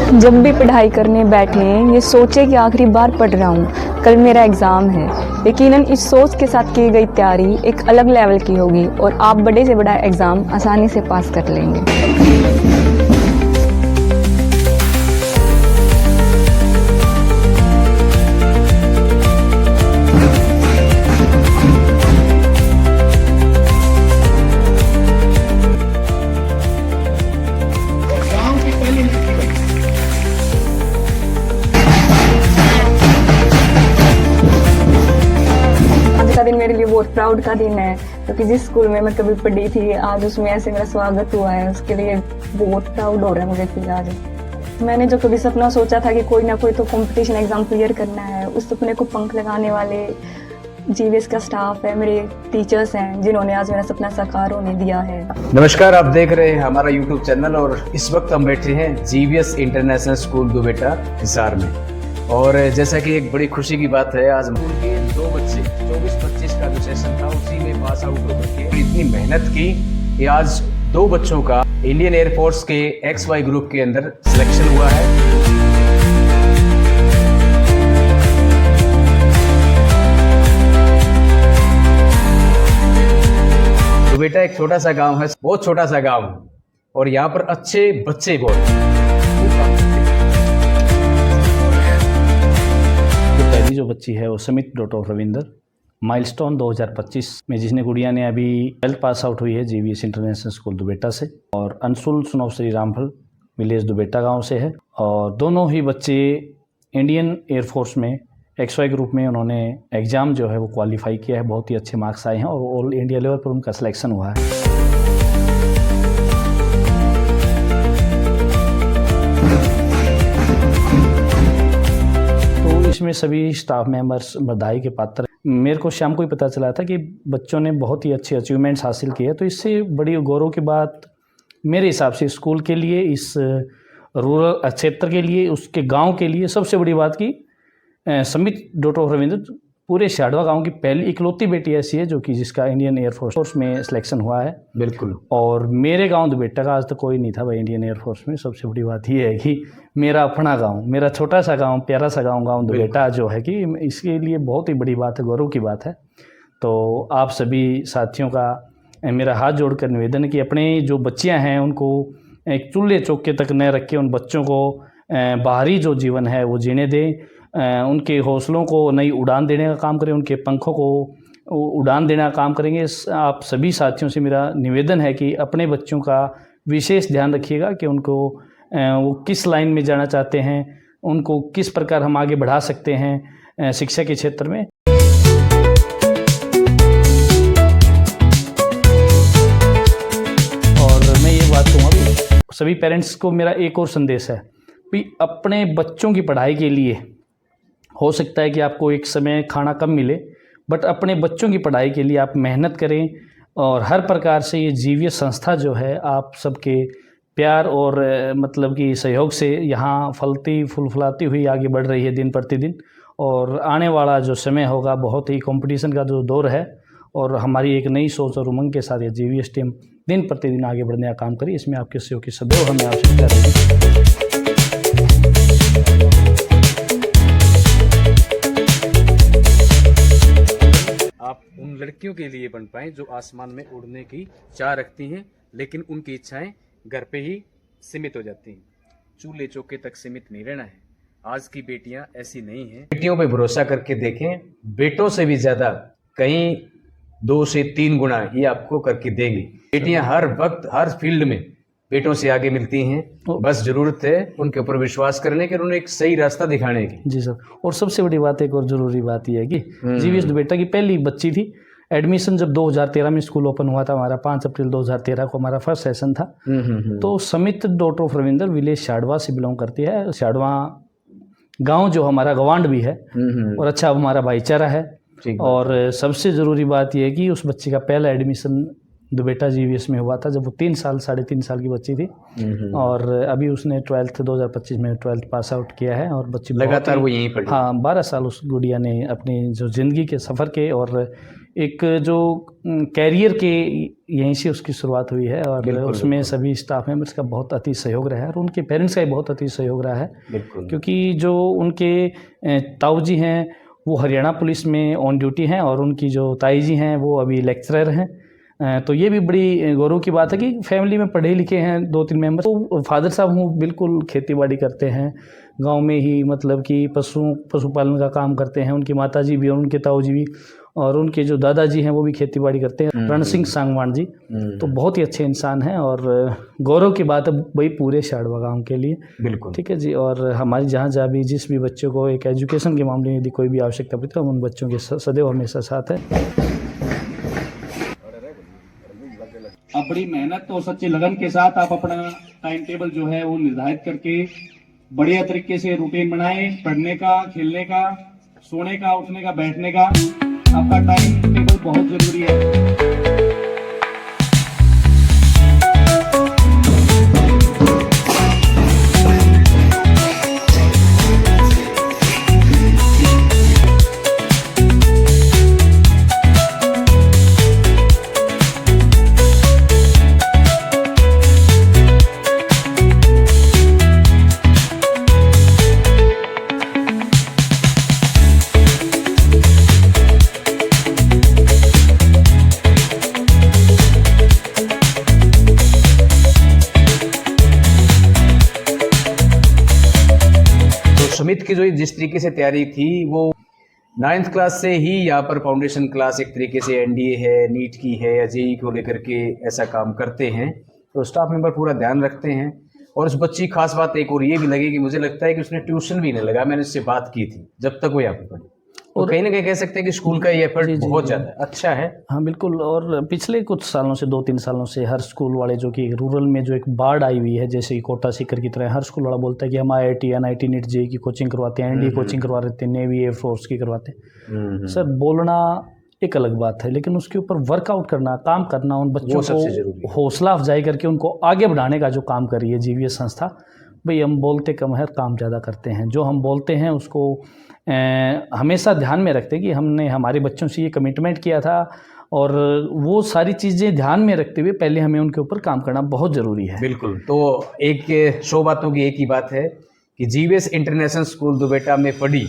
जब भी पढ़ाई करने बैठें ये सोचे कि आखिरी बार पढ़ रहा हूँ, कल मेरा एग्ज़ाम है। यकीनन इस सोच के साथ की गई तैयारी एक अलग लेवल की होगी और आप बड़े से बड़ा एग्ज़ाम आसानी से पास कर लेंगे। आज का दिन मेरे लिए बहुत प्राउड का दिन है, क्योंकि जिस स्कूल में मैं कभी पढ़ी थी आज उसमें ऐसे मेरा स्वागत हुआ है। उसके लिए बहुत प्राउड हो रहा है मुझे फील आज। मैंने जो कभी सपना सोचा था कि कोई ना कोई तो कंपटीशन एग्जाम क्लियर करना है, उस सपने को पंख लगाने वाले जीवीएस का स्टाफ है, मेरे टीचर्स हैं जिन्होंने आज मेरा सपना साकार होने दिया है। नमस्कार, आप देख रहे हैं हमारा यूट्यूब चैनल और इस वक्त हम बैठे हैं जीवीएस इंटरनेशनल स्कूल दुबेटा हिसार में। और जैसा कि एक बड़ी खुशी की बात है, आज स्कूल के 2 बच्चे 24-25 का जो सेशन था उसी में पास आउट होकर के इतनी मेहनत की कि आज 2 बच्चों का इंडियन एयरफोर्स के XY ग्रुप के अंदर सिलेक्शन हुआ है। दुबेटा एक छोटा सा गांव है, बहुत छोटा सा गांव है और यहाँ पर अच्छे बच्चे बहुत। पहली जो बच्ची है वो समित डॉटर रविंदर माइलस्टोन 2025 में, जिसने गुड़िया ने अभी 12th पास आउट हुई है जीवीएस इंटरनेशनल स्कूल दुबेटा से, और अंशुल सुनव श्री रामफल विलेज दुबेटा गांव से है। और दोनों ही बच्चे इंडियन एयरफोर्स में XY ग्रुप में उन्होंने एग्ज़ाम जो है वो क्वालिफाई किया है, बहुत ही अच्छे मार्क्स आए हैं और ऑल इंडिया लेवल पर उनका सिलेक्शन हुआ है। इसमें सभी स्टाफ मेंबर्स बधाई के पात्र। मेरे को शाम को ही पता चला था कि बच्चों ने बहुत ही अच्छे अचीवमेंट्स हासिल किए, तो इससे बड़ी गौरव की बात मेरे हिसाब से स्कूल के लिए, इस रूरल क्षेत्र के लिए, उसके गांव के लिए सबसे बड़ी बात की समित डॉटर रविंद्र पूरे शाडवा गांव की पहली इकलौती बेटी ऐसी है जो कि जिसका इंडियन एयरफोर्स में सिलेक्शन हुआ है। बिल्कुल। और मेरे गांव दुबेटा का आज तक कोई नहीं था भाई इंडियन एयरफोर्स में। सबसे बड़ी बात ये है कि मेरा अपना गांव, मेरा छोटा सा गांव, प्यारा सा गांव दुबेटा जो है कि इसके लिए बहुत ही बड़ी बात है, गौरव की बात है। तो आप सभी साथियों का मेरा हाथ जोड़कर निवेदन है कि अपने जो बच्चियाँ हैं उनको एक चूल्हे चौके तक न रख के उन बच्चों को बाहरी जो जीवन है वो जीने दें, उनके हौसलों को नई उड़ान देने का काम करें, उनके पंखों को उड़ान देने का काम करेंगे। आप सभी साथियों से मेरा निवेदन है कि अपने बच्चों का विशेष ध्यान रखिएगा कि उनको वो किस लाइन में जाना चाहते हैं, उनको किस प्रकार हम आगे बढ़ा सकते हैं शिक्षा के क्षेत्र में। और मैं ये बात कहूँगा भी सभी पेरेंट्स को मेरा एक और संदेश है कि अपने बच्चों की पढ़ाई के लिए हो सकता है कि आपको एक समय खाना कम मिले, बट अपने बच्चों की पढ़ाई के लिए आप मेहनत करें। और हर प्रकार से ये जीवीएस संस्था जो है आप सबके प्यार और मतलब कि सहयोग से यहाँ फलती फुलफुलाती हुई आगे बढ़ रही है दिन प्रतिदिन। और आने वाला जो समय होगा बहुत ही कंपटीशन का जो दौर है, और हमारी एक नई सोच और उमंग के साथ ये जीवीएस टीम दिन प्रतिदिन आगे बढ़ने का काम करी। इसमें आपके सहयोग की सदैव हमें आवश्यकता रहेगी। आप उन लड़कियों के लिए बन पाएं जो आसमान में उड़ने की चाह रखती हैं, लेकिन उनकी इच्छाएं घर पे ही सीमित हो जाती हैं। चूल्हे चौके तक सीमित नहीं रहना है। आज की बेटियां ऐसी नहीं हैं। बेटियों पे भरोसा करके देखें, बेटों से भी ज्यादा कहीं 2 से 3 गुना ये आपको करके देंगी। बेटियां हर वक्त हर फील्ड में बेटों से आगे मिलती हैं, बस जरूरत है उनके ऊपर विश्वास करने की और उन्हें एक सही रास्ता दिखाने की। जी सर। और सबसे बड़ी बात, एक और ज़रूरी बात यह है कि जीवीएस दुबेटा की पहली बच्ची थी। एडमिशन जब 2013 में स्कूल ओपन हुआ था, हमारा 5 अप्रैल 2013 को हमारा फर्स्ट सेशन था। तो समित डॉटर ऑफ रविंदर विलेज शाडवा से बिलोंग करती है। शाडवा गांव जो हमारा गवांड भी है और अच्छा हमारा भाईचारा है। और सबसे ज़रूरी बात यह है कि उस बच्चे का पहला एडमिशन दुबेटा जीवीएस में हुआ था जब वो 3 3.5 साल की बच्ची थी। और अभी उसने 12th 2025 में 12th पास आउट किया है और बच्ची लगातार वो यहीं पढ़ी। हाँ, 12 साल उस गुड़िया ने अपनी जो ज़िंदगी के सफ़र के और एक जो कैरियर के यहीं से उसकी शुरुआत हुई है और बिल्कुल, उसमें बिल्कुल। सभी स्टाफ मेंबर्स का बहुत अति सहयोग रहा है और उनके पेरेंट्स का भी बहुत अति सहयोग रहा है, बिल्कुल। क्योंकि जो उनके ताऊ जी हैं वो हरियाणा पुलिस में ऑन ड्यूटी हैं और उनकी जो ताई जी हैं वो अभी लेक्चरर हैं। तो ये भी बड़ी गौरव की बात है कि फैमिली में पढ़े लिखे हैं 2-3 मेंबर। तो फादर साहब हूँ बिल्कुल खेतीबाड़ी करते हैं, गांव में ही मतलब कि पशुपालन का काम करते हैं। उनकी माता जी भी और उनके ताऊ जी भी, और उनके जो दादाजी हैं वो भी खेतीबाड़ी करते हैं, रण सिंह सांगवान जी। तो बहुत ही अच्छे इंसान हैं और गौरव की बात है वही पूरे शाड़वा गाँव के लिए। बिल्कुल। ठीक है जी। और हमारी जहाँ भी जिस भी बच्चों को एक एजुकेशन के मामले में यदि कोई भी आवश्यकता पड़ती है हम उन बच्चों के सदैव हमेशा साथ है। आप बड़ी मेहनत और सच्ची लगन के साथ आप अपना टाइम टेबल जो है वो निर्धारित करके बढ़िया तरीके से रूटीन बनाएं। पढ़ने का, खेलने का, सोने का, उठने का, बैठने का, आपका टाइम टेबल बहुत जरूरी है। सुमित की जो जिस तरीके से तैयारी थी वो 9th क्लास से ही यहाँ पर फाउंडेशन क्लास एक तरीके से एनडीए है, नीट की है या जेई को लेकर के ऐसा काम करते हैं, तो स्टाफ मेंबर पूरा ध्यान रखते हैं। और उस बच्ची खास बात एक और ये भी लगी कि मुझे लगता है कि उसने ट्यूशन भी नहीं लगा, मैंने उससे बात की थी जब तक वो यहाँ पर पढ़ी। तो कहीं ना कहीं कह सकते हैं कि स्कूल का ये एफर्ट बहुत ज़्यादा अच्छा है। हाँ बिल्कुल। और पिछले कुछ सालों से 2-3 सालों से हर स्कूल वाले जो कि रूरल में जो एक बाढ़ आई हुई है, जैसे कि कोटा सीकर की तरह, हर स्कूल वाला बोलता है कि हम IIT NIT नीट जेई की कोचिंग करवाते हैं, NDA कोचिंग करवा देते हैं, नेवी एयरफोर्स की करवाते हैं। सर बोलना एक अलग बात है, लेकिन उसके ऊपर वर्कआउट करना, काम करना, उन बच्चों को हौसला अफजाई करके उनको आगे बढ़ाने का जो काम कर रही है GVS संस्था, भाई हम बोलते कम है, काम ज़्यादा करते हैं। जो हम बोलते हैं उसको हमेशा ध्यान में रखते कि हमने हमारे बच्चों से ये कमिटमेंट किया था, और वो सारी चीज़ें ध्यान में रखते हुए पहले हमें उनके ऊपर काम करना बहुत ज़रूरी है। बिल्कुल। तो एक 100 बातों की एक ही बात है कि GVS इंटरनेशनल स्कूल दुबेटा में पढ़ी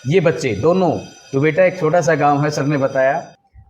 ये बच्चे दोनों, दुबेटा एक छोटा सा गांव है, सर ने बताया,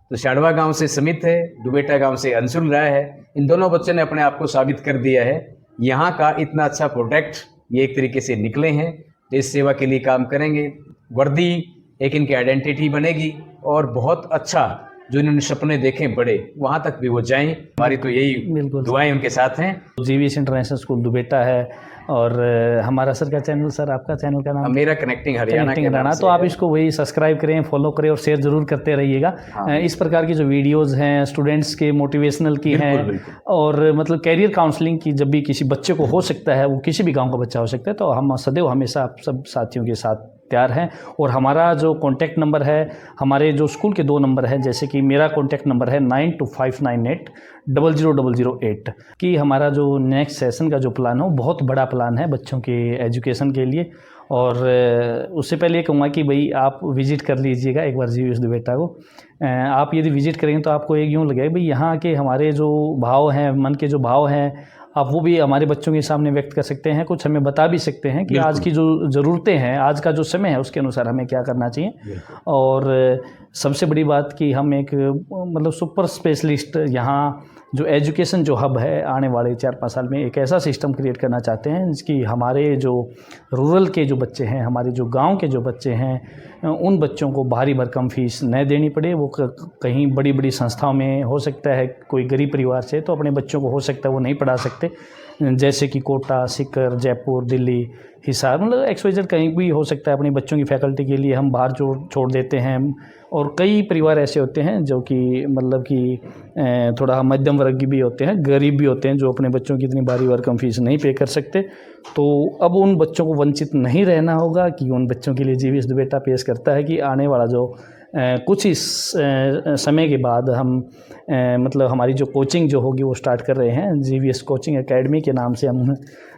तो शाड़वा गांव से समित है, दुबेटा गांव से अंशुल राय है। इन दोनों बच्चों ने अपने आप को साबित कर दिया है। यहाँ का इतना अच्छा प्रोडक्ट ये एक तरीके से निकले हैं, देश सेवा के लिए काम करेंगे, वर्दी एक इनकी आइडेंटिटी बनेगी और बहुत अच्छा जो इन्होंने सपने देखे बड़े, वहाँ तक भी वो जाएं। हमारी तो यही दुआएं उनके साथ हैं। GVS इंटरनेशनल स्कूल दुबेटा है और हमारा सर का चैनल, सर आपका चैनल का नाम? मेरा कनेक्टिंग हरियाणा। तो आप इसको वही सब्सक्राइब करें, फॉलो करें और शेयर जरूर करते रहिएगा। हाँ। इस प्रकार की जो वीडियोस हैं स्टूडेंट्स के मोटिवेशनल की हैं और मतलब कैरियर काउंसलिंग की, जब भी किसी बच्चे को हो सकता है, वो किसी भी गांव का बच्चा हो सकता है, तो हम सदैव हमेशा आप सब साथियों के साथ तैयार हैं। और हमारा जो कॉन्टैक्ट नंबर है, हमारे जो स्कूल के 2 नंबर हैं, जैसे कि मेरा कॉन्टैक्ट नंबर है 9259800008, कि हमारा जो नेक्स्ट सेशन का जो प्लान है वो बहुत बड़ा प्लान है बच्चों के एजुकेशन के लिए। और उससे पहले ये कहूँगा कि भाई आप विज़िट कर लीजिएगा एक बार GVS दुबेटा को। आप यदि विज़िट करेंगे तो आपको एक यूँ लगेगा भाई यहाँ के हमारे जो भाव हैं, मन के जो भाव हैं, आप वो भी हमारे बच्चों के सामने व्यक्त कर सकते हैं, कुछ हमें बता भी सकते हैं कि आज की जो ज़रूरतें हैं, आज का जो समय है, उसके अनुसार हमें क्या करना चाहिए। और सबसे बड़ी बात कि हम एक मतलब सुपर स्पेशलिस्ट यहाँ जो एजुकेशन जो हब है, आने वाले 4-5 साल में एक ऐसा सिस्टम क्रिएट करना चाहते हैं जिसकी हमारे जो रूरल के जो बच्चे हैं, हमारे जो गांव के जो बच्चे हैं, उन बच्चों को भारी भरकम फीस न देनी पड़े। वो कहीं बड़ी बड़ी संस्थाओं में हो सकता है, कोई गरीब परिवार से तो अपने बच्चों को हो सकता है वो नहीं पढ़ा सकते, जैसे कि कोटा, सीकर, जयपुर, दिल्ली, हिसार, मतलब XYZ कहीं भी हो सकता है। अपने बच्चों की फैकल्टी के लिए हम बाहर छोड़ देते हैं। और कई परिवार ऐसे होते हैं जो कि मतलब कि थोड़ा मध्यम वर्ग भी होते हैं, गरीब भी होते हैं, जो अपने बच्चों की इतनी भारी भरकम फीस नहीं पे कर सकते। तो अब उन बच्चों को वंचित नहीं रहना होगा कि उन बच्चों के लिए GVS दुबेटा पेश करता है कि आने वाला जो कुछ इस समय के बाद हम मतलब हमारी जो कोचिंग जो होगी वो स्टार्ट कर रहे हैं। GVS कोचिंग एकेडमी के नाम से हम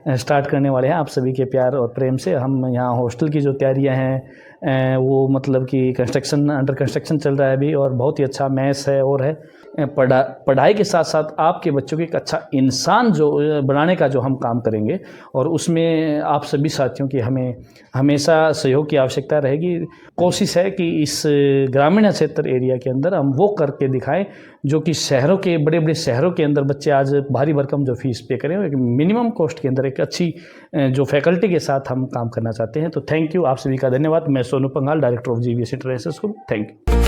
स्टार्ट करने वाले हैं। आप सभी के प्यार और प्रेम से हम यहाँ हॉस्टल की जो तैयारियां हैं, वो मतलब कि कंस्ट्रक्शन अंडर कंस्ट्रक्शन चल रहा है अभी, और बहुत ही अच्छा मैथ्स है और है। पढ़ाई के साथ साथ आपके बच्चों को एक अच्छा इंसान जो बनाने का जो हम काम करेंगे, और उसमें आप सभी साथियों की हमें हमेशा सहयोग की आवश्यकता रहेगी। कोशिश है कि इस ग्रामीण क्षेत्र एरिया के अंदर हम वो करके दिखाएं जो कि शहरों के बड़े बड़े शहरों के अंदर बच्चे आज भारी भरकम जो फीस पे करें, एक मिनिमम कॉस्ट के अंदर एक अच्छी जो फैकल्टी के साथ हम काम करना चाहते हैं। तो थैंक यू, आप सभी का धन्यवाद। मैं Sonu Pangal, director of GVS international school. Thank you.